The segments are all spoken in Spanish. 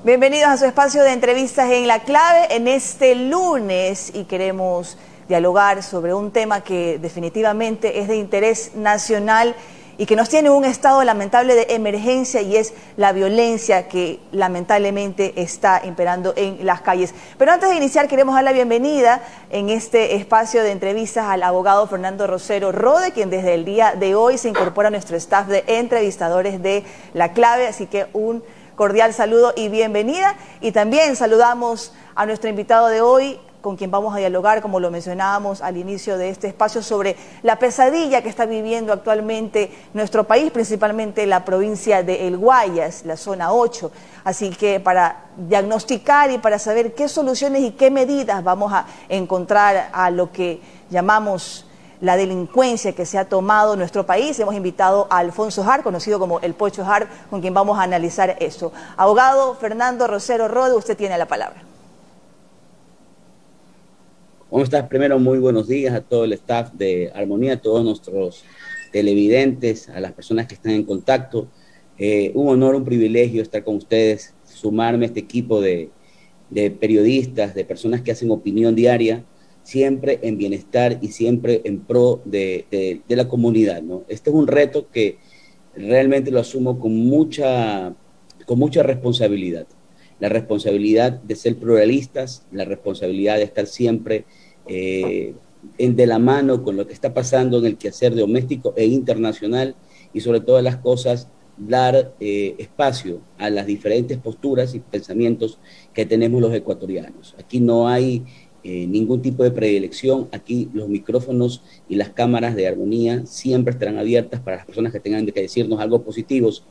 Bienvenidos a su espacio de entrevistas en La Clave en este lunes y queremos dialogar sobre un tema que definitivamente es de interés nacional y que nos tiene un estado lamentable de emergencia y es la violencia que lamentablemente está imperando en las calles. Pero antes de iniciar queremos dar la bienvenida en este espacio de entrevistas al abogado Fernando Rosero Rode, quien desde el día de hoy se incorpora a nuestro staff de entrevistadores de La Clave, así que un cordial saludo y bienvenida. Y también saludamos a nuestro invitado de hoy, con quien vamos a dialogar, como lo mencionábamos al inicio de este espacio, sobre la pesadilla que está viviendo actualmente nuestro país, principalmente la provincia de El Guayas, la zona 8. Así que para diagnosticar y para saber qué soluciones y qué medidas vamos a encontrar a lo que llamamos la delincuencia que se ha tomado en nuestro país, hemos invitado a Alfonso Hart, conocido como el Pocho Hart, con quien vamos a analizar esto. Abogado Fernando Rosero Rode, usted tiene la palabra. ¿Cómo estás? Primero, muy buenos días a todo el staff de Armonía, a todos nuestros televidentes, a las personas que están en contacto. Un honor, un privilegio estar con ustedes, sumarme a este equipo de periodistas, de personas que hacen opinión diaria, siempre en bienestar y siempre en pro de la comunidad, ¿no? Este es un reto que realmente lo asumo con mucha responsabilidad. La responsabilidad de ser pluralistas, la responsabilidad de estar siempre de la mano con lo que está pasando en el quehacer doméstico e internacional y sobre todas las cosas dar espacio a las diferentes posturas y pensamientos que tenemos los ecuatorianos. Aquí no hay ningún tipo de predilección, aquí los micrófonos y las cámaras de Armonía siempre estarán abiertas para las personas que tengan que decirnos algo positivos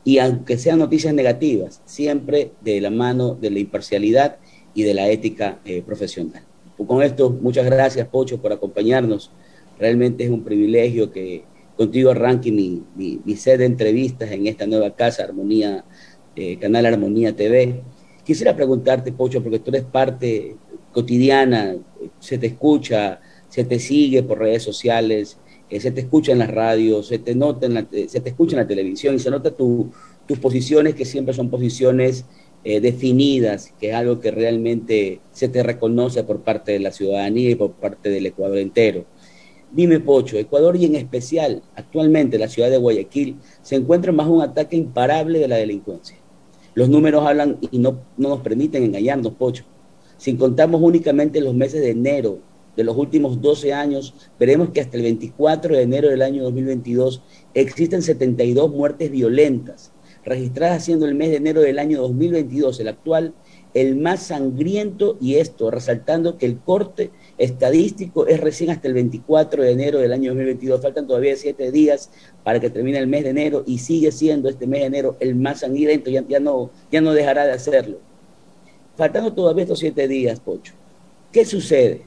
y aunque sean noticias negativas, siempre de la mano de la imparcialidad y de la ética profesional. Con esto, muchas gracias, Pocho, por acompañarnos. Realmente es un privilegio que contigo arranque mi set de entrevistas en esta nueva casa, Armonía, canal Armonía TV. Quisiera preguntarte, Pocho, porque tú eres parte cotidiana, se te escucha, se te sigue por redes sociales, se te escucha en las radios, se te escucha en la televisión y se nota tus posiciones que siempre son posiciones definidas, que es algo que realmente se te reconoce por parte de la ciudadanía y por parte del Ecuador entero. Dime, Pocho, Ecuador y en especial actualmente la ciudad de Guayaquil se encuentra bajo un ataque imparable de la delincuencia. Los números hablan y no nos permiten engañarnos, Pocho. Si contamos únicamente los meses de enero de los últimos 12 años, veremos que hasta el 24 de enero del año 2022 existen 72 muertes violentas, registradas siendo el mes de enero del año 2022, el actual, el más sangriento, y esto resaltando que el corte estadístico es recién hasta el 24 de enero del año 2022. Faltan todavía 7 días para que termine el mes de enero y sigue siendo este mes de enero el más sangriento, ya no dejará de hacerlo. Faltando todavía estos 7 días, Pocho, ¿qué sucede?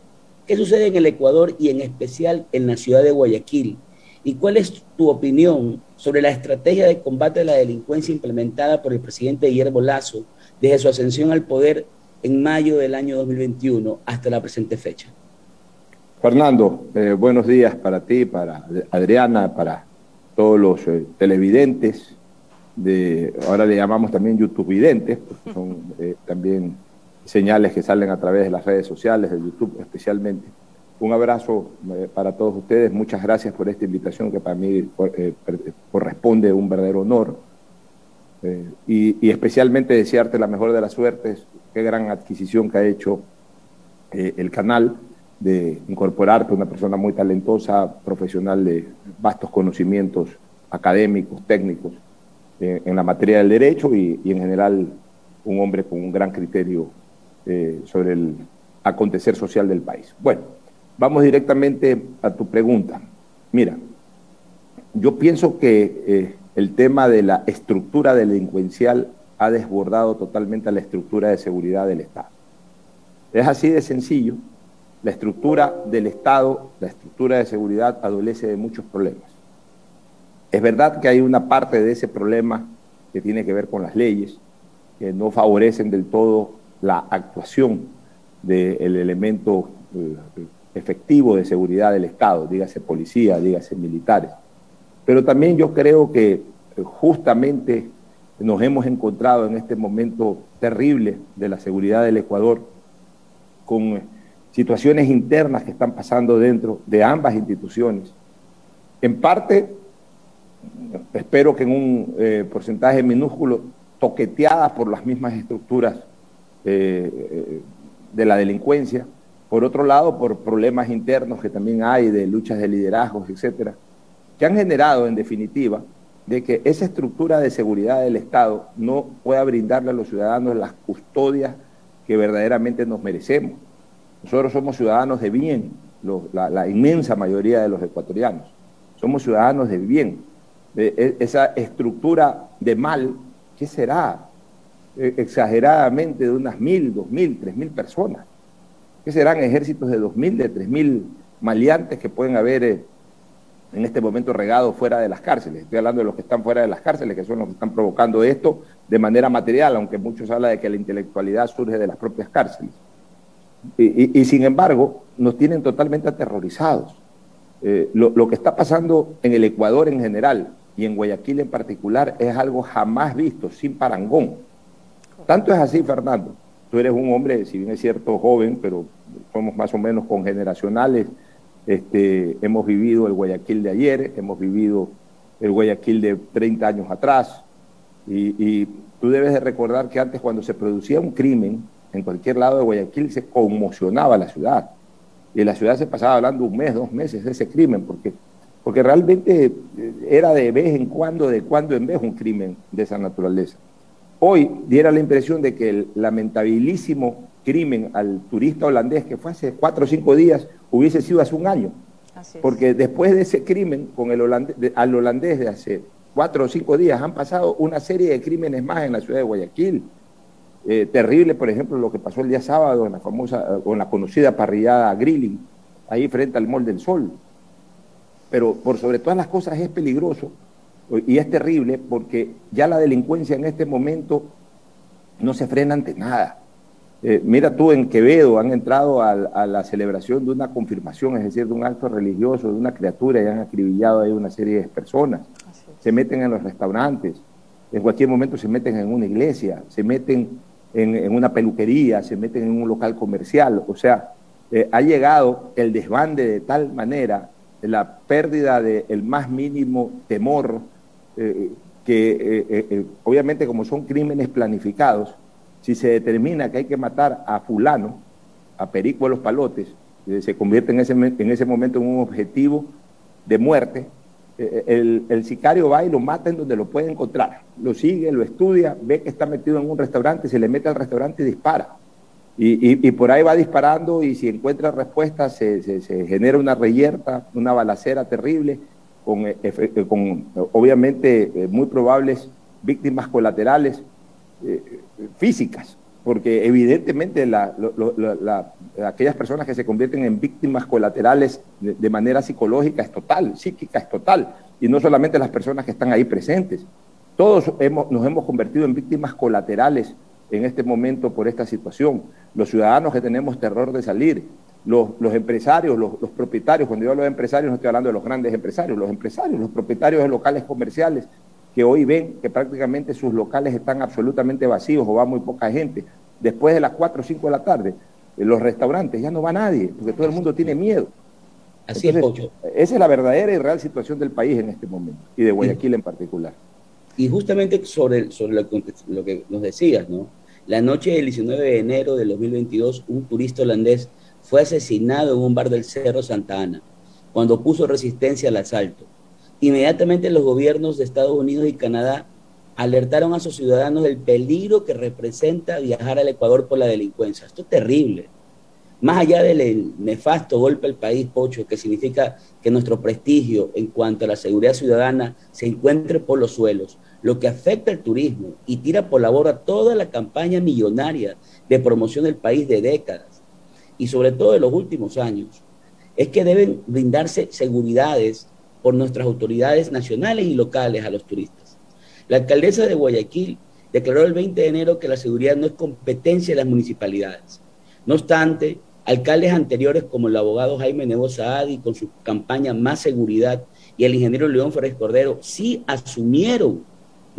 ¿Qué sucede en el Ecuador y en especial en la ciudad de Guayaquil? ¿Y cuál es tu opinión sobre la estrategia de combate a la delincuencia implementada por el presidente Guillermo Lasso desde su ascensión al poder en mayo del año 2021 hasta la presente fecha? Fernando, buenos días para ti, para Adriana, para todos los televidentes, ahora le llamamos también YouTubevidentes, porque son también señales que salen a través de las redes sociales, de YouTube especialmente. Un abrazo para todos ustedes, muchas gracias por esta invitación que para mí corresponde un verdadero honor. Y especialmente desearte la mejor de las suertes, qué gran adquisición que ha hecho el canal de incorporarte, una persona muy talentosa, profesional de vastos conocimientos académicos, técnicos, en la materia del derecho y en general un hombre con un gran criterio sobre el acontecer social del país. Bueno, vamos directamente a tu pregunta. Mira, yo pienso que el tema de la estructura delincuencial ha desbordado totalmente a la estructura de seguridad del Estado. Es así de sencillo. La estructura del Estado, la estructura de seguridad adolece de muchos problemas. Es verdad que hay una parte de ese problema que tiene que ver con las leyes, que no favorecen del todo la actuación del elemento efectivo de seguridad del Estado, dígase policía, dígase militares. Pero también yo creo que justamente nos hemos encontrado en este momento terrible de la seguridad del Ecuador, con situaciones internas que están pasando dentro de ambas instituciones. En parte, espero que en un porcentaje minúsculo, toqueteadas por las mismas estructuras de la delincuencia. Por otro lado, por problemas internos que también hay de luchas de liderazgos, etcétera, que han generado, en definitiva, de que esa estructura de seguridad del Estado no pueda brindarle a los ciudadanos las custodias que verdaderamente nos merecemos. Nosotros somos ciudadanos de bien, la inmensa mayoría de los ecuatorianos. Somos ciudadanos de bien. Esa estructura de mal, ¿qué será? Exageradamente de unas 1.000, 2.000, 3.000 personas. ¿Qué serán ejércitos de 2.000, de 3.000 maleantes que pueden haber en este momento regados fuera de las cárceles? Estoy hablando de los que están fuera de las cárceles, que son los que están provocando esto de manera material, aunque muchos hablan de que la intelectualidad surge de las propias cárceles. Y sin embargo, nos tienen totalmente aterrorizados. Lo que está pasando en el Ecuador en general y en Guayaquil en particular es algo jamás visto, sin parangón. Tanto es así, Fernando. Tú eres un hombre, si bien es cierto, joven, pero somos más o menos congeneracionales. Hemos vivido el Guayaquil de ayer, hemos vivido el Guayaquil de 30 años atrás, y tú debes de recordar que antes, cuando se producía un crimen en cualquier lado de Guayaquil, se conmocionaba la ciudad, y en la ciudad se pasaba hablando 1 mes, 2 meses de ese crimen, porque realmente era de vez en cuando, de cuando en vez, un crimen de esa naturaleza. Hoy diera la impresión de que el lamentabilísimo crimen al turista holandés, que fue hace 4 o 5 días, hubiese sido hace 1 año. Porque después de ese crimen con al holandés de hace 4 o 5 días, han pasado una serie de crímenes más en la ciudad de Guayaquil. Terrible, por ejemplo, lo que pasó el día sábado en la famosa, o en la conocida parrillada Grilling, ahí frente al Mall del Sol. Pero por sobre todas las cosas es peligroso y es terrible, porque ya la delincuencia en este momento no se frena ante nada. Mira tú, en Quevedo han entrado a la celebración de una confirmación, es decir, de un acto religioso de una criatura, y han acribillado ahí una serie de personas. Se meten en los restaurantes, en cualquier momento se meten en una iglesia, se meten en una peluquería, se meten en un local comercial. O sea, ha llegado el desbande de tal manera, la pérdida del más mínimo temor, que obviamente, como son crímenes planificados, si se determina que hay que matar a fulano, a Perico de los Palotes, se convierte en ese momento en un objetivo de muerte. El sicario va y lo mata en donde lo puede encontrar, lo sigue, lo estudia, ve que está metido en un restaurante, se le mete al restaurante y dispara. Y por ahí va disparando, y si encuentra respuesta se genera una reyerta, una balacera terrible, con obviamente muy probables víctimas colaterales físicas, porque evidentemente aquellas personas que se convierten en víctimas colaterales de manera psicológica es total, psíquica es total, y no solamente las personas que están ahí presentes. Todos nos hemos convertido en víctimas colaterales en este momento por esta situación. Los ciudadanos que tenemos terror de salir, los empresarios, los propietarios. Cuando yo hablo de empresarios no estoy hablando de los grandes empresarios, los propietarios de locales comerciales, que hoy ven que prácticamente sus locales están absolutamente vacíos o va muy poca gente. Después de las 4 o 5 de la tarde, en los restaurantes ya no va nadie, porque todo el mundo tiene miedo. Así entonces, es, Pocho. Esa es la verdadera y real situación del país en este momento, y de Guayaquil en particular. Y justamente sobre lo que nos decías, ¿no? La noche del 19 de enero del 2022, un turista holandés fue asesinado en un bar del Cerro Santa Ana, cuando puso resistencia al asalto. Inmediatamente los gobiernos de Estados Unidos y Canadá alertaron a sus ciudadanos del peligro que representa viajar al Ecuador por la delincuencia. Esto es terrible. Más allá del nefasto golpe al país, Pocho, que significa que nuestro prestigio en cuanto a la seguridad ciudadana se encuentre por los suelos, lo que afecta al turismo y tira por la borda toda la campaña millonaria de promoción del país de décadas, y sobre todo de los últimos años, es que deben brindarse seguridades por nuestras autoridades nacionales y locales a los turistas. La alcaldesa de Guayaquil declaró el 20 de enero que la seguridad no es competencia de las municipalidades. No obstante, alcaldes anteriores como el abogado Jaime Nebo Saadi, con su campaña Más Seguridad, y el ingeniero León Férez Cordero, sí asumieron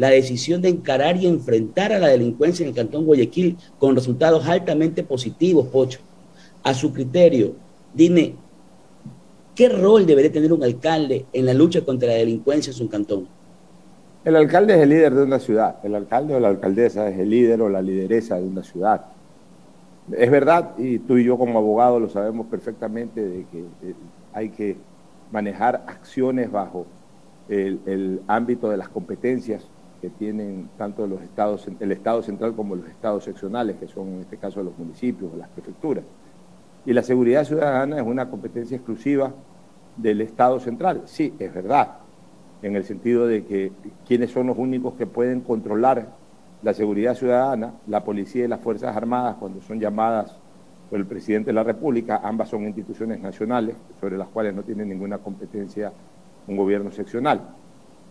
la decisión de encarar y enfrentar a la delincuencia en el Cantón Guayaquil con resultados altamente positivos, Pocho. A su criterio, dime, ¿qué rol debería tener un alcalde en la lucha contra la delincuencia en su cantón? El alcalde es el líder de una ciudad. El alcalde o la alcaldesa es el líder o la lideresa de una ciudad. Es verdad, y tú y yo como abogados lo sabemos perfectamente, de que hay que manejar acciones bajo el ámbito de las competencias que tienen tanto los estados, el Estado central como los estados seccionales, que son en este caso los municipios o las prefecturas. Y la seguridad ciudadana es una competencia exclusiva del Estado central. Sí, es verdad, en el sentido de que quiénes son los únicos que pueden controlar la seguridad ciudadana, la policía y las Fuerzas Armadas, cuando son llamadas por el presidente de la República. Ambas son instituciones nacionales sobre las cuales no tiene ninguna competencia un gobierno seccional.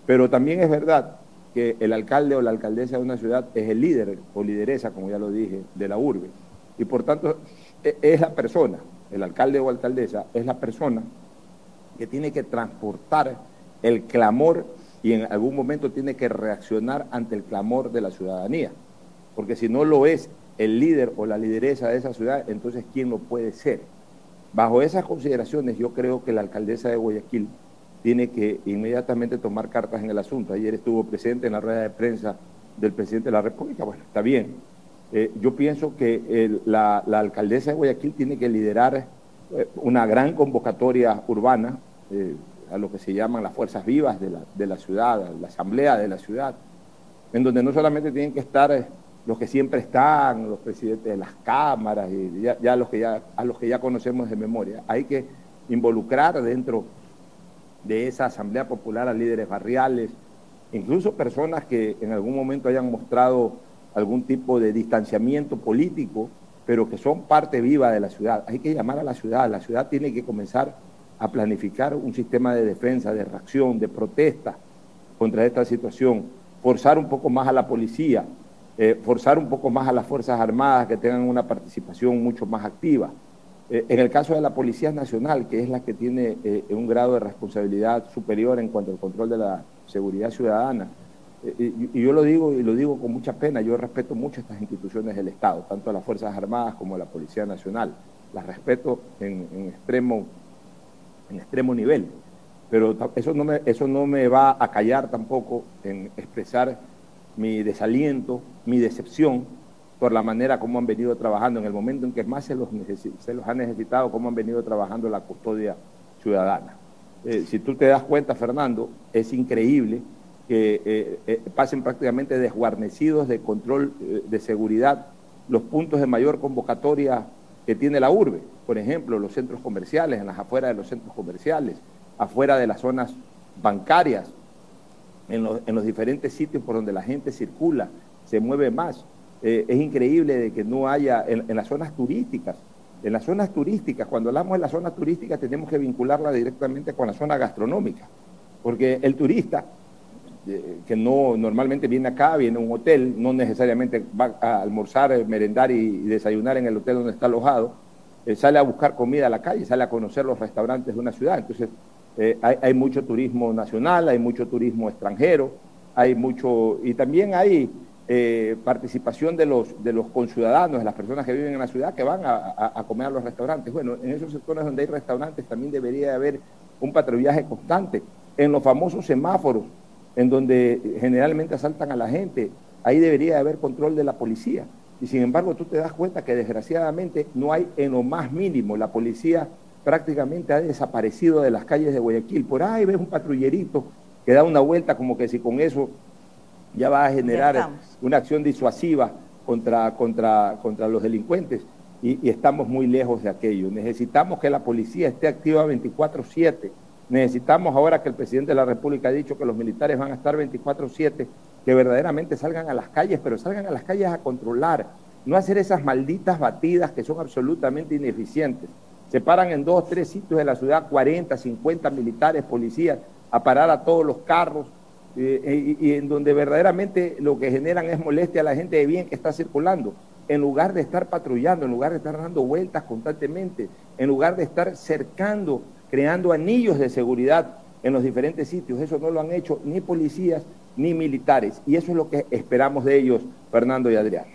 Pero también es verdad que el alcalde o la alcaldesa de una ciudad es el líder o lideresa, como ya lo dije, de la urbe. Y por tanto es la persona, el alcalde o alcaldesa es la persona que tiene que transportar el clamor y en algún momento tiene que reaccionar ante el clamor de la ciudadanía. Porque si no lo es el líder o la lideresa de esa ciudad, entonces ¿quién lo puede ser? Bajo esas consideraciones, yo creo que la alcaldesa de Guayaquil tiene que inmediatamente tomar cartas en el asunto. Ayer estuvo presente en la rueda de prensa del presidente de la República. Bueno, está bien. Yo pienso que la alcaldesa de Guayaquil tiene que liderar una gran convocatoria urbana, a lo que se llaman las fuerzas vivas de la ciudad, la asamblea de la ciudad, en donde no solamente tienen que estar los que siempre están, los presidentes de las cámaras, y a los que ya conocemos de memoria. Hay que involucrar dentro de esa asamblea popular a líderes barriales, incluso personas que en algún momento hayan mostrado algún tipo de distanciamiento político, pero que son parte viva de la ciudad. Hay que llamar a la ciudad tiene que comenzar a planificar un sistema de defensa, de reacción, de protesta contra esta situación, forzar un poco más a la policía, forzar un poco más a las Fuerzas Armadas que tengan una participación mucho más activa. En el caso de la Policía Nacional, que es la que tiene un grado de responsabilidad superior en cuanto al control de la seguridad ciudadana, y yo lo digo y lo digo con mucha pena, yo respeto mucho estas instituciones del Estado, tanto a las Fuerzas Armadas como a la Policía Nacional, las respeto en extremo nivel, pero eso no me va a callar tampoco en expresar mi desaliento, mi decepción por la manera como han venido trabajando en el momento en que más se los ha necesitado, cómo han venido trabajando la custodia ciudadana. Si tú te das cuenta, Fernando, es increíble que pasen prácticamente desguarnecidos de control de seguridad los puntos de mayor convocatoria que tiene la urbe. Por ejemplo, los centros comerciales, en las afueras de los centros comerciales, afuera de las zonas bancarias, en los diferentes sitios por donde la gente circula, se mueve más. Es increíble de que no haya en las zonas turísticas. En las zonas turísticas, cuando hablamos de las zonas turísticas, tenemos que vincularla directamente con la zona gastronómica, porque el turista que no normalmente viene acá, viene a un hotel, no necesariamente va a almorzar, merendar y desayunar en el hotel donde está alojado, sale a buscar comida a la calle, sale a conocer los restaurantes de una ciudad. Entonces hay mucho turismo nacional, hay mucho turismo extranjero, y también hay participación de los conciudadanos, de las personas que viven en la ciudad que van a comer a los restaurantes. Bueno, en esos sectores donde hay restaurantes también debería haber un patrullaje constante. En los famosos semáforos, en donde generalmente asaltan a la gente, ahí debería haber control de la policía. Y sin embargo, tú te das cuenta que desgraciadamente no hay en lo más mínimo. La policía prácticamente ha desaparecido de las calles de Guayaquil. Por ahí ves un patrullerito que da una vuelta como que si con eso ya va a generar una acción disuasiva contra los delincuentes. Y estamos muy lejos de aquello. Necesitamos que la policía esté activa 24/7. Necesitamos, ahora que el presidente de la República ha dicho que los militares van a estar 24/7, que verdaderamente salgan a las calles, pero salgan a las calles a controlar, no hacer esas malditas batidas que son absolutamente ineficientes. Se paran en 2 o 3 sitios de la ciudad 40, 50 militares, policías, a parar a todos los carros, y en donde verdaderamente lo que generan es molestia a la gente de bien que está circulando, en lugar de estar patrullando, en lugar de estar dando vueltas constantemente, en lugar de estar cercando, creando anillos de seguridad en los diferentes sitios. Eso no lo han hecho ni policías ni militares. Y eso es lo que esperamos de ellos, Fernando y Adriana.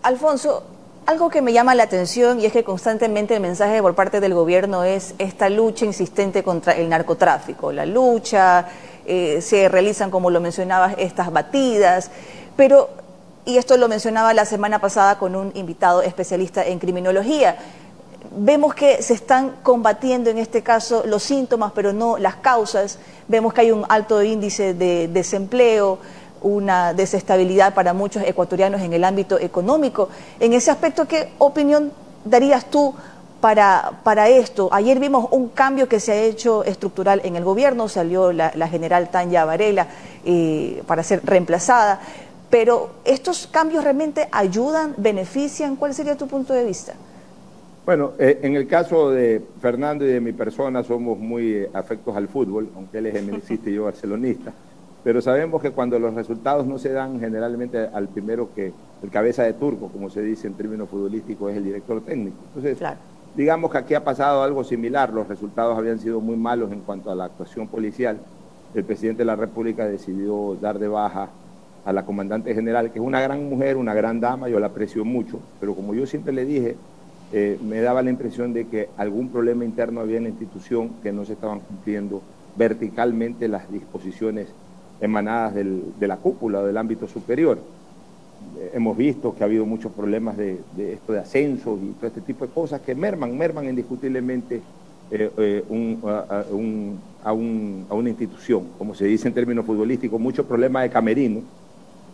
Alfonso, algo que me llama la atención y es que constantemente el mensaje por parte del gobierno es esta lucha insistente contra el narcotráfico. La lucha, se realizan, como lo mencionabas, estas batidas, pero, y esto lo mencionaba la semana pasada con un invitado especialista en criminología, vemos que se están combatiendo en este caso los síntomas, pero no las causas. Vemos que hay un alto índice de desempleo, una desestabilidad para muchos ecuatorianos en el ámbito económico. En ese aspecto, ¿qué opinión darías tú para esto? Ayer vimos un cambio que se ha hecho estructural en el gobierno, salió la general Tanya Varela para ser reemplazada, pero ¿estos cambios realmente ayudan, benefician? ¿Cuál sería tu punto de vista? Bueno, en el caso de Fernando y de mi persona somos muy afectos al fútbol, aunque él es emelicista y yo barcelonista, pero sabemos que cuando los resultados no se dan generalmente al primero, que el cabeza de turco, como se dice en términos futbolísticos, es el director técnico. Entonces, claro, digamos que aquí ha pasado algo similar, los resultados habían sido muy malos en cuanto a la actuación policial. El presidente de la República decidió dar de baja a la comandante general, que es una gran mujer, una gran dama, yo la aprecio mucho, pero como yo siempre le dije, me daba la impresión de que algún problema interno había en la institución, que no se estaban cumpliendo verticalmente las disposiciones emanadas de la cúpula o del ámbito superior. Hemos visto que ha habido muchos problemas de esto de ascensos y todo este tipo de cosas que merman indiscutiblemente a una institución. Como se dice en términos futbolísticos, mucho problema de camerino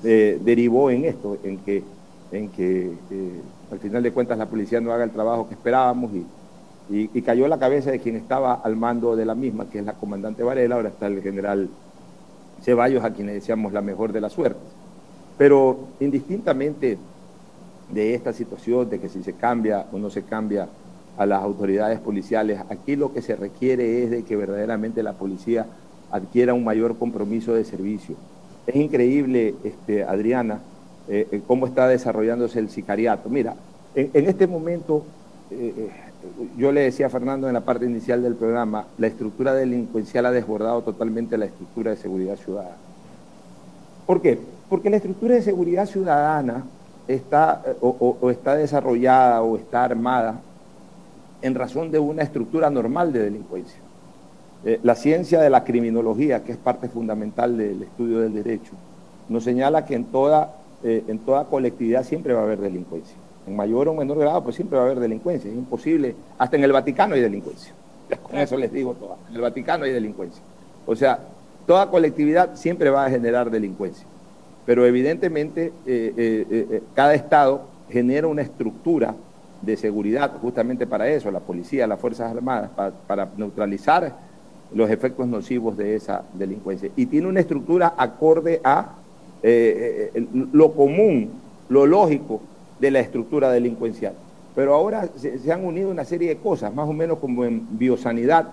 derivó en esto, en que al final de cuentas la policía no haga el trabajo que esperábamos y cayó la cabeza de quien estaba al mando de la misma, que es la comandante Varela. Ahora está el general Ceballos, a quien le deseamos la mejor de las suertes. Pero indistintamente de esta situación, de que si se cambia o no se cambia a las autoridades policiales, aquí lo que se requiere es de que verdaderamente la policía adquiera un mayor compromiso de servicio. Es increíble, Adriana, cómo está desarrollándose el sicariato. Mira, en este momento, yo le decía a Fernando en la parte inicial del programa, la estructura delincuencial ha desbordado totalmente la estructura de seguridad ciudadana. ¿Por qué? Porque la estructura de seguridad ciudadana está está desarrollada o está armada en razón de una estructura normal de delincuencia. La ciencia de la criminología, que es parte fundamental del estudio del derecho, nos señala que en toda colectividad siempre va a haber delincuencia. En mayor o menor grado, pues siempre va a haber delincuencia. Es imposible, hasta en el Vaticano hay delincuencia. Con eso les digo todo. En el Vaticano hay delincuencia. O sea, toda colectividad siempre va a generar delincuencia. Pero evidentemente cada Estado genera una estructura de seguridad justamente para eso, la policía, las Fuerzas Armadas, para neutralizar los efectos nocivos de esa delincuencia. Y tiene una estructura acorde a lo común, lo lógico de la estructura delincuencial. Pero ahora se han unido una serie de cosas, más o menos como en biosanidad,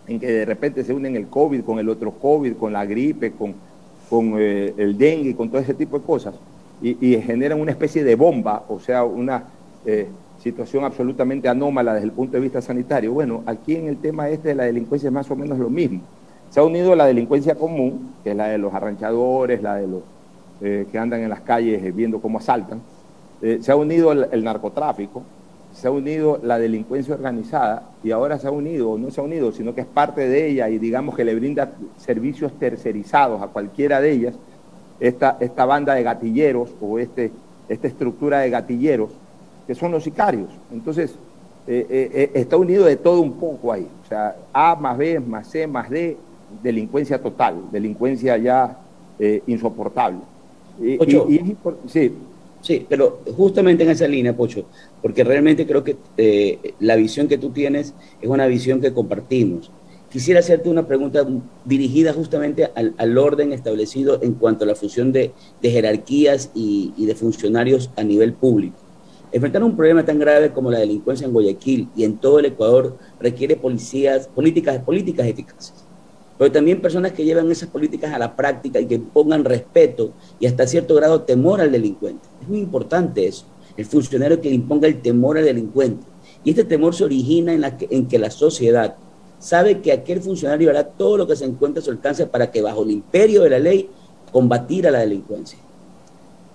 en que de repente se unen el COVID con el otro COVID, con la gripe, con el dengue, con todo ese tipo de cosas, y generan una especie de bomba, o sea, una situación absolutamente anómala desde el punto de vista sanitario. Bueno, aquí en el tema de la delincuencia es más o menos lo mismo. Se ha unido la delincuencia común, que es la de los arranchadores, la de los que andan en las calles viendo cómo asaltan. Se ha unido el narcotráfico, se ha unido la delincuencia organizada, y ahora se ha unido, no se ha unido, sino que es parte de ella y digamos que le brinda servicios tercerizados a cualquiera de ellas, esta banda de gatilleros o esta estructura de gatilleros, que son los sicarios. Entonces, está unido de todo un poco ahí. O sea, A más B más C más D, delincuencia total, delincuencia ya insoportable. Sí. Sí, pero justamente en esa línea, Pocho, porque realmente creo que la visión que tú tienes es una visión que compartimos. Quisiera hacerte una pregunta dirigida justamente al orden establecido en cuanto a la fusión de jerarquías y de funcionarios a nivel público. Enfrentar un problema tan grave como la delincuencia en Guayaquil y en todo el Ecuador requiere políticas eficaces, pero también personas que lleven esas políticas a la práctica y que pongan respeto y hasta cierto grado temor al delincuente. Es muy importante eso, el funcionario que le imponga el temor al delincuente. Y este temor se origina en que la sociedad sabe que aquel funcionario hará todo lo que se encuentre a su alcance para que bajo el imperio de la ley combatir a la delincuencia.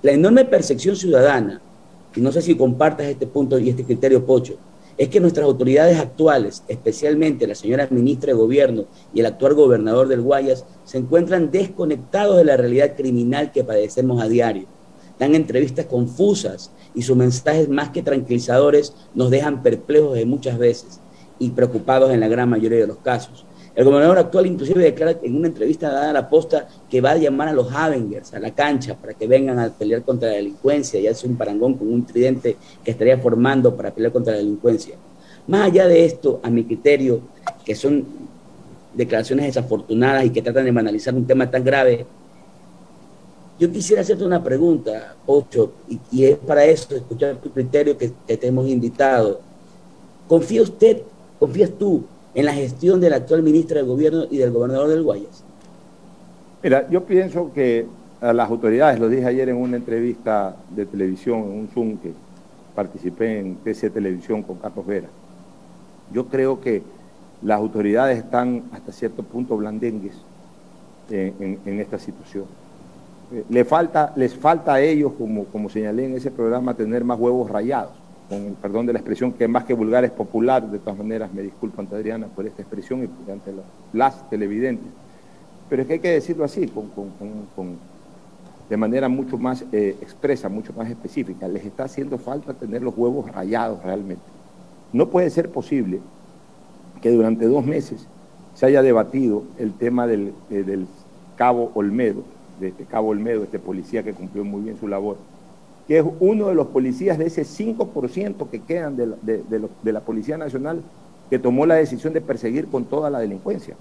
La enorme percepción ciudadana, y no sé si compartas este punto y este criterio, Pocho, es que nuestras autoridades actuales, especialmente la señora ministra de Gobierno y el actual gobernador del Guayas, se encuentran desconectados de la realidad criminal que padecemos a diario. Dan entrevistas confusas y sus mensajes más que tranquilizadores nos dejan perplejos muchas veces y preocupados en la gran mayoría de los casos. El gobernador actual inclusive declara en una entrevista dada a La Posta que va a llamar a los Avengers a la cancha para que vengan a pelear contra la delincuencia y hace un parangón con un tridente que estaría formando para pelear contra la delincuencia. Más allá de esto, a mi criterio, que son declaraciones desafortunadas y que tratan de banalizar un tema tan grave, yo quisiera hacerte una pregunta, Pocho, y es para eso, escuchar tu criterio que te hemos invitado. ¿Confías tú en la gestión de la actual ministra de Gobierno y del gobernador del Guayas? Mira, yo pienso que a las autoridades, lo dije ayer en una entrevista de televisión, en un Zoom que participé en TC Televisión con Carlos Vera, yo creo que las autoridades están hasta cierto punto blandengues en esta situación. Les falta a ellos, como señalé en ese programa, tener más huevos rayados, con el perdón de la expresión, que más que vulgar es popular. De todas maneras, me disculpo ante Adriana por esta expresión y ante las televidentes, pero es que hay que decirlo así, de manera mucho más expresa, mucho más específica. Les está haciendo falta tener los huevos rayados realmente. No puede ser posible que durante 2 meses se haya debatido el tema del cabo Olmedo, este policía que cumplió muy bien su labor, que es uno de los policías de ese 5% que quedan de la Policía Nacional, que tomó la decisión de perseguir con toda la delincuencia,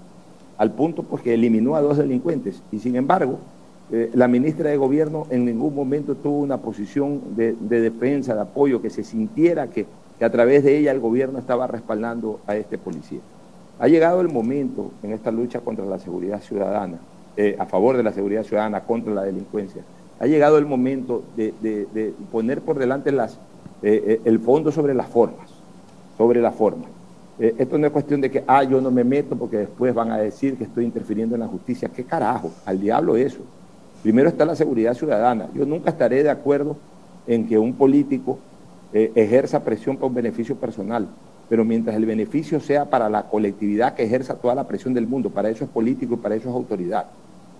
al punto pues que eliminó a 2 delincuentes, y sin embargo, la ministra de Gobierno en ningún momento tuvo una posición de defensa, de apoyo, que se sintiera que a través de ella el gobierno estaba respaldando a este policía. Ha llegado el momento en esta lucha contra la seguridad ciudadana, a favor de la seguridad ciudadana, contra la delincuencia. Ha llegado el momento de poner por delante el fondo sobre las formas. Esto no es cuestión de que, yo no me meto porque después van a decir que estoy interfiriendo en la justicia. ¿Qué carajo? Al diablo eso. Primero está la seguridad ciudadana. Yo nunca estaré de acuerdo en que un político ejerza presión por un beneficio personal, pero mientras el beneficio sea para la colectividad que ejerza toda la presión del mundo, para eso es político y para eso es autoridad.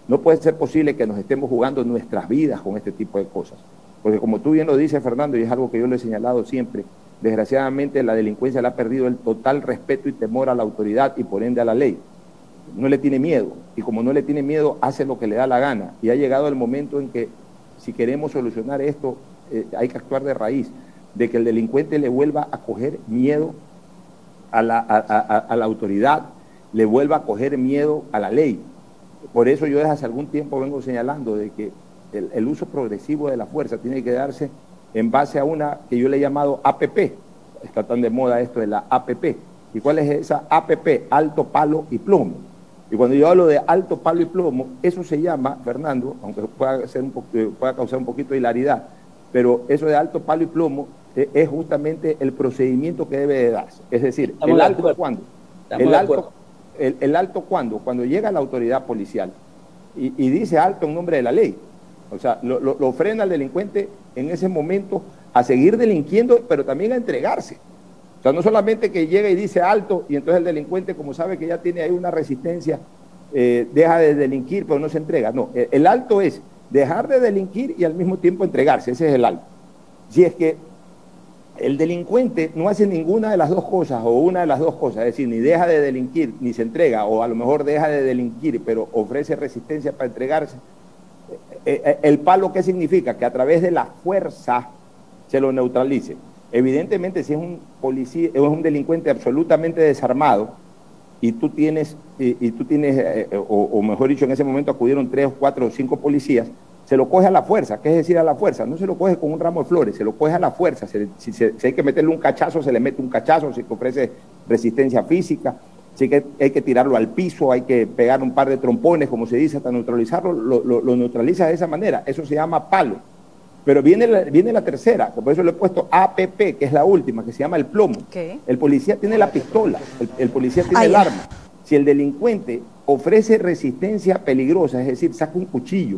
No puede ser posible que nos estemos jugando nuestras vidas con este tipo de cosas, porque como tú bien lo dices, Fernando, y es algo que yo lo he señalado siempre, desgraciadamente la delincuencia le ha perdido el total respeto y temor a la autoridad y por ende a la ley. No le tiene miedo, y como no le tiene miedo, hace lo que le da la gana, y ha llegado el momento en que si queremos solucionar esto, hay que actuar de raíz, de que el delincuente le vuelva a coger miedo a la autoridad, le vuelva a coger miedo a la ley. Por eso yo desde hace algún tiempo vengo señalando de que el uso progresivo de la fuerza tiene que darse en base a una que yo le he llamado APP. Está tan de moda esto de la APP. ¿Y cuál es esa APP? Alto, palo y plomo. Y cuando yo hablo de alto, palo y plomo, eso se llama, Fernando, aunque pueda causar un poquito de hilaridad, pero eso de alto, palo y plomo es justamente el procedimiento que debe de darse. Es decir, el alto ¿cuándo? El alto cuando llega la autoridad policial y dice alto en nombre de la ley. O sea, lo frena al delincuente en ese momento a seguir delinquiendo, pero también a entregarse. O sea, no solamente que llega y dice alto y entonces el delincuente, como sabe que ya tiene ahí una resistencia, deja de delinquir, pero no se entrega. No, el alto es dejar de delinquir y al mismo tiempo entregarse. Ese es el alto. Si es que el delincuente no hace ninguna de las dos cosas o una de las dos cosas, es decir, ni deja de delinquir ni se entrega, o a lo mejor deja de delinquir pero ofrece resistencia para entregarse, el palo, ¿qué significa? Que a través de la fuerza se lo neutralice. Evidentemente, si es un policía, es un delincuente absolutamente desarmado y tú tienes, o mejor dicho, en ese momento acudieron 3, 4 o 5 policías, se lo coge a la fuerza. ¿Qué es decir a la fuerza? No se lo coge con un ramo de flores, se lo coge a la fuerza. Si hay que meterle un cachazo, se le mete un cachazo, si ofrece resistencia física, si hay que tirarlo al piso, hay que pegar un par de trompones, como se dice, hasta neutralizarlo, lo neutraliza de esa manera. Eso se llama palo. Pero viene la tercera, por eso le he puesto APP, que es la última, que se llama el plomo. Okay. El policía tiene la pistola, el policía tiene el arma. Si el delincuente ofrece resistencia peligrosa, es decir, saca un cuchillo,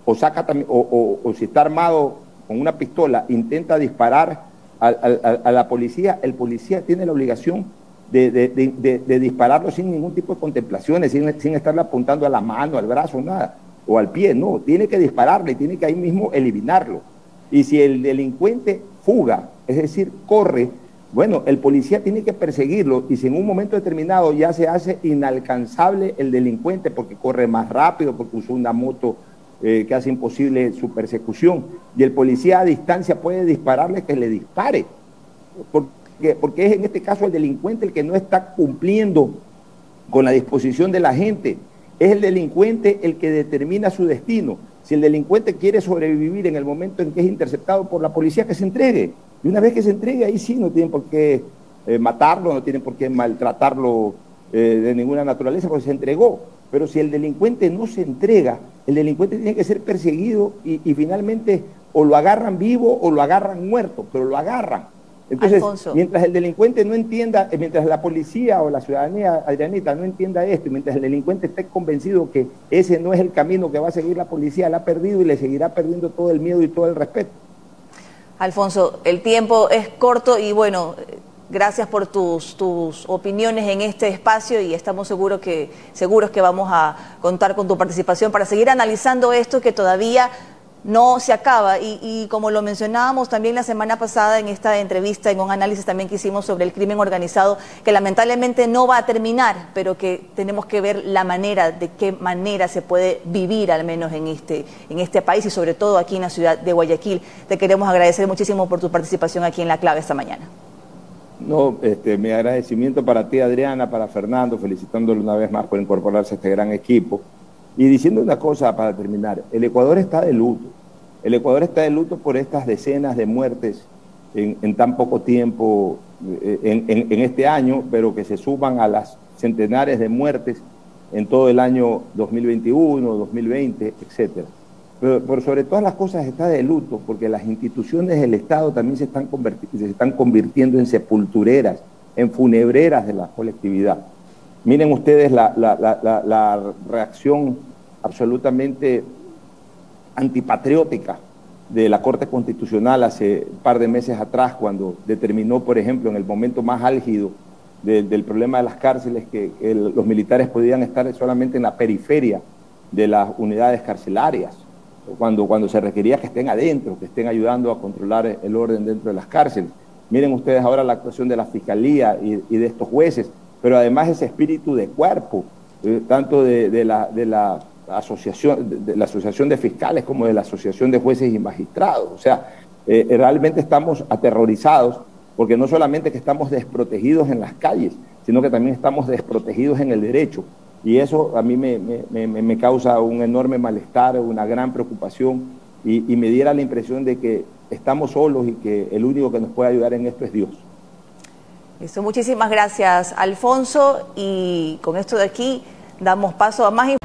o saca o si está armado con una pistola, intenta disparar a la policía, el policía tiene la obligación de dispararlo sin ningún tipo de contemplaciones, sin estarle apuntando a la mano, al brazo, nada, o al pie, no, tiene que dispararle, tiene que ahí mismo eliminarlo. Y si el delincuente fuga, es decir, corre, bueno, el policía tiene que perseguirlo, y si en un momento determinado ya se hace inalcanzable el delincuente porque corre más rápido, porque usó una moto que hace imposible su persecución, y el policía a distancia puede dispararle, que le dispare, porque es en este caso el delincuente el que no está cumpliendo con la disposición de la gente, es el delincuente el que determina su destino. Si el delincuente quiere sobrevivir en el momento en que es interceptado por la policía, que se entregue, y una vez que se entregue, ahí sí no tienen por qué matarlo, no tienen por qué maltratarlo de ninguna naturaleza, porque se entregó. Pero si el delincuente no se entrega, el delincuente tiene que ser perseguido y finalmente o lo agarran vivo o lo agarran muerto, pero lo agarran. Entonces, Alfonso, mientras el delincuente no entienda, mientras la policía o la ciudadanía, Adrianita, no entienda esto, y mientras el delincuente esté convencido que ese no es el camino que va a seguir la policía, la ha perdido y le seguirá perdiendo todo el miedo y todo el respeto. Alfonso, el tiempo es corto y bueno, gracias por tus opiniones en este espacio y estamos seguros que vamos a contar con tu participación para seguir analizando esto que todavía no se acaba y como lo mencionábamos también la semana pasada en esta entrevista, en un análisis también que hicimos sobre el crimen organizado, que lamentablemente no va a terminar, pero que tenemos que ver la manera, de qué manera se puede vivir al menos en este país y sobre todo aquí en la ciudad de Guayaquil. Te queremos agradecer muchísimo por tu participación aquí en La Clave esta mañana. No, mi agradecimiento para ti, Adriana, para Fernando, felicitándole una vez más por incorporarse a este gran equipo. Y diciendo una cosa para terminar, el Ecuador está de luto. El Ecuador está de luto por estas decenas de muertes en tan poco tiempo en este año, pero que se suman a las centenares de muertes en todo el año 2021, 2020, etcétera. Pero por sobre todas las cosas está de luto porque las instituciones del Estado también se están convirtiendo en sepultureras, en funebreras de la colectividad. Miren ustedes la reacción absolutamente antipatriótica de la Corte Constitucional hace un par de meses atrás, cuando determinó, por ejemplo, en el momento más álgido del problema de las cárceles, que los militares podían estar solamente en la periferia de las unidades carcelarias, cuando se requería que estén adentro, que estén ayudando a controlar el orden dentro de las cárceles. Miren ustedes ahora la actuación de la Fiscalía y de estos jueces, pero además ese espíritu de cuerpo, tanto de la Asociación de Fiscales como de la Asociación de Jueces y Magistrados. O sea, realmente estamos aterrorizados porque no solamente que estamos desprotegidos en las calles, sino que también estamos desprotegidos en el derecho. Y eso a mí me causa un enorme malestar, una gran preocupación y me diera la impresión de que estamos solos y que el único que nos puede ayudar en esto es Dios. Eso, muchísimas gracias, Alfonso, y con esto de aquí damos paso a más información.